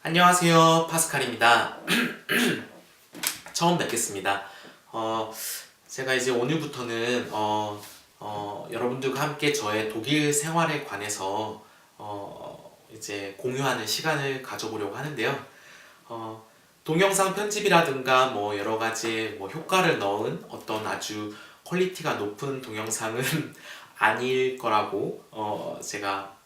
안녕하세요, 파스칼입니다. 처음 뵙겠습니다. 제가 이제 오늘부터는 여러분들과 함께 저의 독일 생활에 관해서 이제 공유하는 시간을 가져보려고 하는데요. 동영상 편집이라든가 뭐 여러 가지 뭐 효과를 넣은 어떤 아주 퀄리티가 높은 동영상은 아닐 거라고 제가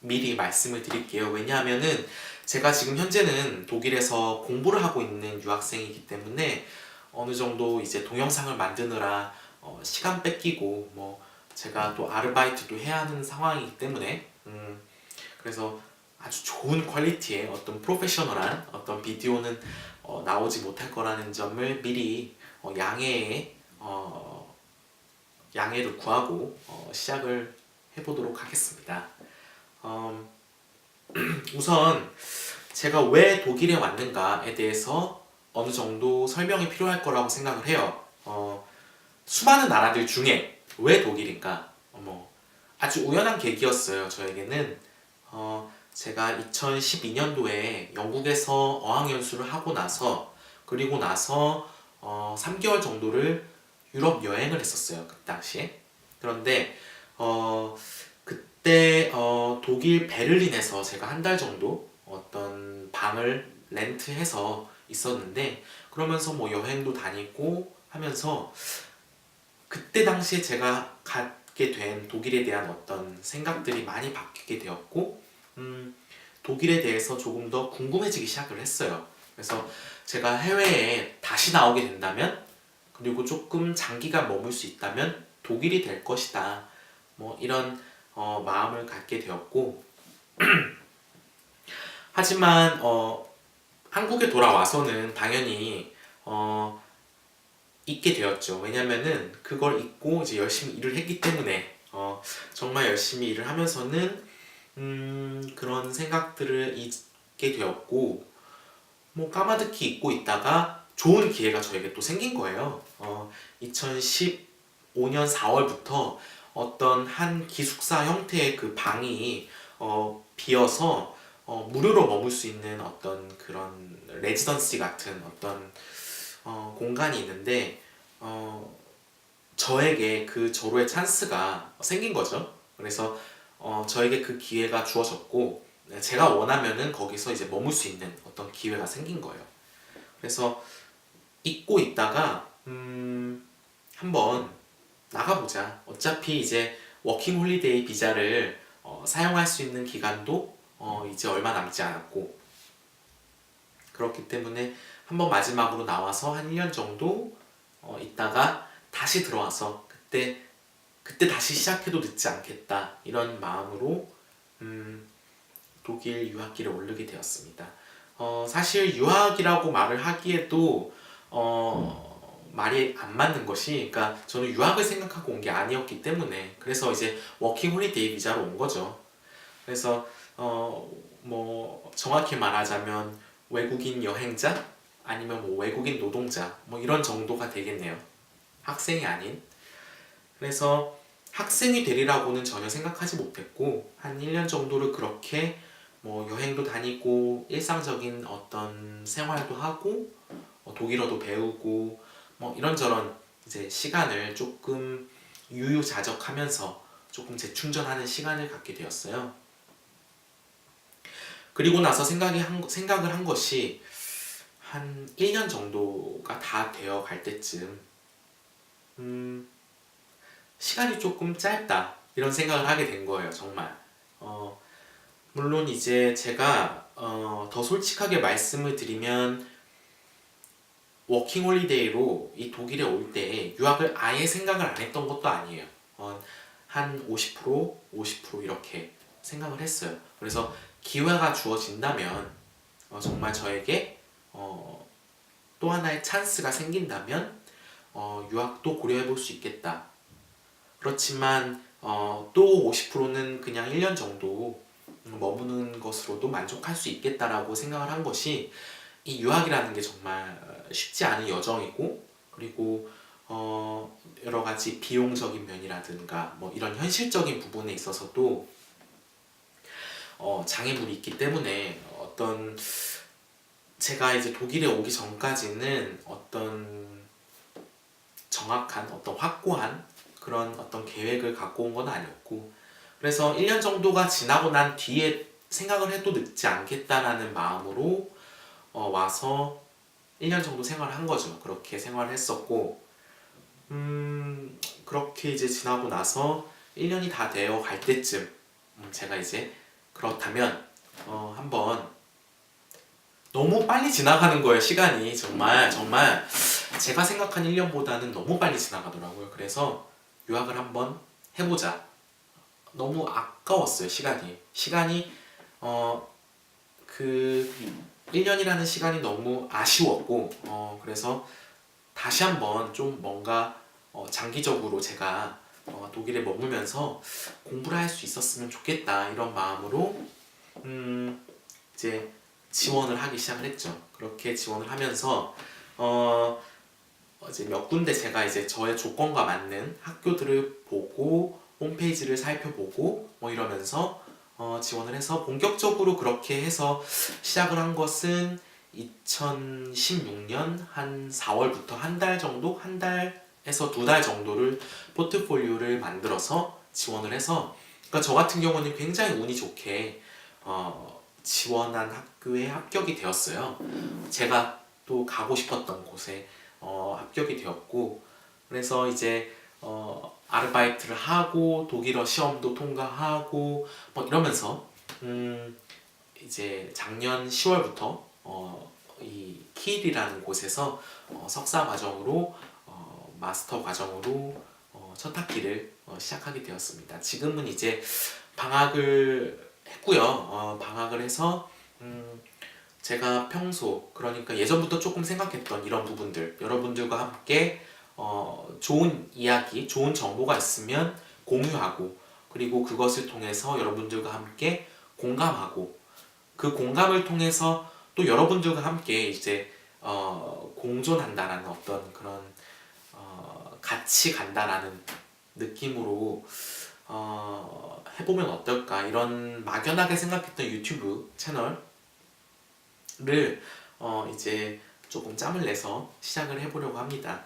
미리 말씀을 드릴게요. 왜냐하면은 제가 지금 현재는 독일에서 공부를 하고 있는 유학생이기 때문에 어느 정도 이제 동영상을 만드느라 시간 뺏기고 뭐 제가 또 아르바이트도 해야 하는 상황이기 때문에 그래서 아주 좋은 퀄리티의 어떤 프로페셔널한 어떤 비디오는 나오지 못할 거라는 점을 미리 양해를 구하고 시작을 해보도록 하겠습니다. 음, 우선 제가 왜 독일에 왔는가에 대해서 어느 정도 설명이 필요할 거라고 생각을 해요. 수많은 나라들 중에 왜 독일인가? 아주 우연한 계기였어요. 저에게는 제가 2012년도에 영국에서 어학연수를 하고 나서 그리고 나서 3개월 정도를 유럽 여행을 했었어요. 그 당시에. 그런데 그때 독일 베를린에서 제가 한 달 정도 어떤 방을 렌트해서 있었는데 그러면서 뭐 여행도 다니고 하면서 그때 당시에 제가 갖게 된 독일에 대한 어떤 생각들이 많이 바뀌게 되었고 독일에 대해서 조금 더 궁금해지기 시작을 했어요. 그래서 제가 해외에 다시 나오게 된다면 그리고 조금 장기간 머물 수 있다면 독일이 될 것이다. 뭐 이런 마음을 갖게 되었고 하지만 한국에 돌아와서는 당연히 잊게 되었죠. 왜냐면은 그걸 잊고 이제 열심히 일을 했기 때문에 정말 열심히 일을 하면서는 그런 생각들을 잊게 되었고 뭐 까마득히 잊고 있다가 좋은 기회가 저에게 또 생긴 거예요. 2015년 4월부터 어떤 한 기숙사 형태의 그 방이 비어서 무료로 머물 수 있는 어떤 그런 레지던시 같은 어떤 공간이 있는데 저에게 그 절호의 찬스가 생긴 거죠. 그래서 저에게 그 기회가 주어졌고 제가 원하면은 거기서 이제 머물 수 있는 어떤 기회가 생긴 거예요. 그래서 잊고 있다가 한번 나가보자. 어차피 이제 워킹 홀리데이 비자를 사용할 수 있는 기간도 이제 얼마 남지 않았고 그렇기 때문에 한번 마지막으로 나와서 한 1년 정도 있다가 다시 들어와서 그때 다시 시작해도 늦지 않겠다 이런 마음으로 독일 유학길에 오르게 되었습니다. 사실 유학이라고 말을 하기에도 말이 안 맞는 것이 그러니까 저는 유학을 생각하고 온 게 아니었기 때문에 그래서 이제 워킹 홀리데이 비자로 온 거죠. 그래서 뭐 정확히 말하자면 외국인 여행자 아니면 뭐 외국인 노동자 뭐 이런 정도가 되겠네요. 학생이 아닌. 그래서 학생이 되리라고는 전혀 생각하지 못했고 한 1년 정도를 그렇게 뭐 여행도 다니고 일상적인 어떤 생활도 하고 독일어도 배우고 뭐 이런저런 이제 시간을 조금 유유자적하면서 조금 재충전하는 시간을 갖게 되었어요. 그리고 나서 생각을 한 것이 한 1년 정도가 다 되어 갈 때쯤 시간이 조금 짧다 이런 생각을 하게 된 거예요. 정말 물론 이제 제가 더 솔직하게 말씀을 드리면 워킹 홀리데이로 이 독일에 올 때 유학을 아예 생각을 안 했던 것도 아니에요. 한 50% 이렇게 생각을 했어요. 그래서 기회가 주어진다면 정말 저에게 또 하나의 찬스가 생긴다면 유학도 고려해 볼 수 있겠다. 그렇지만 또 50%는 그냥 1년 정도 머무는 것으로도 만족할 수 있겠다라고 생각을 한 것이 이 유학이라는 게 정말 쉽지 않은 여정이고 그리고 여러 가지 비용적인 면이라든가 뭐 이런 현실적인 부분에 있어서도 장애물이 있기 때문에 어떤 제가 이제 독일에 오기 전까지는 어떤 정확한 어떤 확고한 그런 어떤 계획을 갖고 온 건 아니었고, 그래서 1년 정도가 지나고 난 뒤에 생각을 해도 늦지 않겠다라는 마음으로 와서 1년 정도 생활을 한 거죠. 그렇게 생활을 했었고, 그렇게 이제 지나고 나서 1년이 다 되어 갈 때쯤 제가 이제 그렇다면 한번, 너무 빨리 지나가는 거예요. 시간이 정말 정말 제가 생각한 1년보다는 너무 빨리 지나가더라고요. 그래서 유학을 한번 해보자. 너무 아까웠어요. 시간이 그 1년이라는 시간이 너무 아쉬웠고, 그래서 다시 한번 좀 뭔가 장기적으로 제가 독일에 머물면서 공부를 할 수 있었으면 좋겠다 이런 마음으로 이제 지원을 하기 시작을 했죠. 그렇게 지원을 하면서 이제 몇 군데 제가 이제 저의 조건과 맞는 학교들을 보고 홈페이지를 살펴보고 뭐 이러면서 지원을 해서 본격적으로 그렇게 해서 시작을 한 것은 2016년 한 4월부터 한 달 정도, 한 달에서 두 달 정도를 포트폴리오를 만들어서 지원을 해서, 그러니까 저 같은 경우는 굉장히 운이 좋게 지원한 학교에 합격이 되었어요. 제가 또 가고 싶었던 곳에 합격이 되었고, 그래서 이제 아르바이트를 하고 독일어 시험도 통과하고 뭐 이러면서 이제 작년 10월부터 이 킬이라는 곳에서 석사 과정으로 마스터 과정으로 첫 학기를 시작하게 되었습니다. 지금은 이제 방학을 했고요. 방학을 해서 제가 평소, 그러니까 예전부터 조금 생각했던 이런 부분들, 여러분들과 함께 좋은 이야기, 좋은 정보가 있으면 공유하고, 그리고 그것을 통해서 여러분들과 함께 공감하고, 그 공감을 통해서 또 여러분들과 함께 이제 공존한다라는 어떤 그런 같이 간다라는 느낌으로 해보면 어떨까, 이런 막연하게 생각했던 유튜브 채널을 이제 조금 짬을 내서 시작을 해보려고 합니다.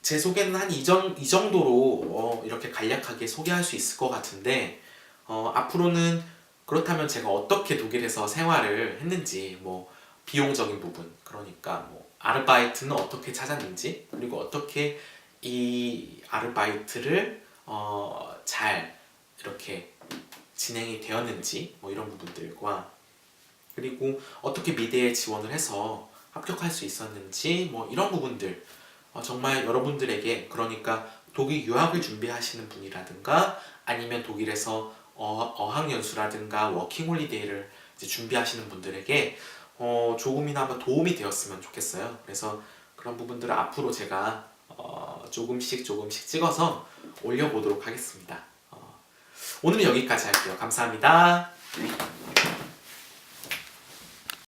제 소개는 한 이 정도로 이렇게 간략하게 소개할 수 있을 것 같은데, 앞으로는 그렇다면 제가 어떻게 독일에서 생활을 했는지, 뭐 비용적인 부분, 그러니까 뭐 아르바이트는 어떻게 찾았는지, 그리고 어떻게 이 아르바이트를 잘 이렇게 진행이 되었는지, 뭐 이런 부분들과, 그리고 어떻게 미대에 지원을 해서 합격할 수 있었는지, 뭐 이런 부분들, 정말 여러분들에게, 그러니까 독일 유학을 준비하시는 분이라든가 아니면 독일에서 어학연수라든가 워킹홀리데이를 이제 준비하시는 분들에게 조금이나마 도움이 되었으면 좋겠어요. 그래서 그런 부분들을 앞으로 제가 조금씩 찍어서 올려보도록 하겠습니다. 오늘은 여기까지 할게요. 감사합니다.